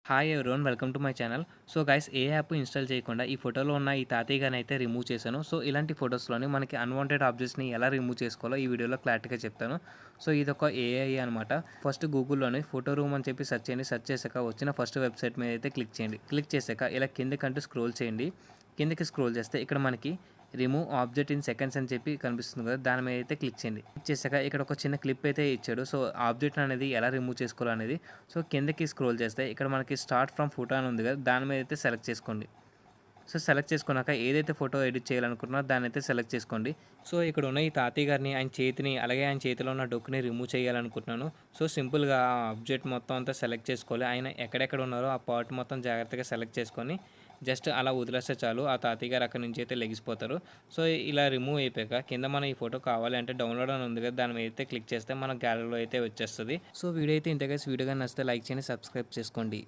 Hi everyone welcome to my channel. So guys A app install చేయకుండా ఈ ఫోటోలో ఉన్న ఈ తాతయ్య గారినైతే రిమూవ్ చేశాను. సో ఇలాంటి ఫోటోస్‌లోని మనకి అన్‌వాంటెడ్ ఆబ్జెక్ట్స్‌ని ఎలా రిమూవ్ చేసుకోవాలో ఈ వీడియోలో క్లారిటీగా చెప్తాను. సో ఇదొక ఏఐ అనమాట. ఫస్ట్ గూగుల్‌లోని ఫోటో రూమ్ అని చెప్పి సెర్చ్ చేయండి. సెర్చ్ చేశాక వచ్చిన ఫస్ట్ వెబ్‌సైట్ మీద అయితే క్లిక్ చేయండి. క్లిక్ చేశాక ఇలా కిందకంటూ స్క్రోల్ చేయండి. కిందకి స్క్రోల్ చేస్తే ఇక్కడ మనకి రిమూవ్ ఆబ్జెక్ట్ ఇన్ సెకండ్స్ అని చెప్పి కనిపిస్తుంది కదా! దాని మీద అయితే క్లిక్ చేయండి. క్లిక్ చేశాక ఇక్కడ ఒక చిన్న క్లిప్ అయితే ఇచ్చాడు. సో ఆబ్జెక్ట్ అనేది ఎలా రిమూవ్ చేసుకోవాలనేది. సో కిందకి స్క్రోల్ చేస్తే ఇక్కడ మనకి స్టార్ట్ ఫ్రమ్ ఫోటో అని ఉంది కదా! దాని మీద అయితే సెలెక్ట్ చేసుకోండి. సో సెలెక్ట్ చేసుకున్నాక ఏదైతే ఫోటో ఎడిట్ చేయాలనుకుంటున్నారో దాన్నైతే సెలెక్ట్ చేసుకోండి. సో ఇక్కడ ఉన్న ఈ తాతయ్య గారిని, ఆయన చేతిని, అలాగే ఆయన చేతిలో ఉన్న డొక్కుని రిమూవ్ చేయాలనుకుంటున్నాను. సో సింపుల్‌గా ఆ ఆబ్జెక్ట్ మొత్తం అంతా సెలెక్ట్ చేసుకోవాలి. ఆయన ఎక్కడెక్కడ ఉన్నారో ఆ పార్ట్ మొత్తం జాగ్రత్తగా సెలెక్ట్ చేసుకొని జస్ట్ అలా వదిలేస్తే చాలు. ఆ తాతయ్య గారు అక్కడి నుంచి అయితే లెగిసిపోతారు. సో ఇలా రిమూవ్ అయిపోయాక కింద మనం ఈ ఫోటో కావాలి అంటే డౌన్‌లోడ్ అని ఉంది కదా! దాని మీద అయితే క్లిక్ చేస్తే మన గ్యాలరీలో అయితే వచ్చేస్తది. సో వీడియో అయితే ఇంతే గైస్. వీడియో గాని నచ్చితే లైక్ చేయండి, సబ్స్క్రైబ్ చేసుకోండి.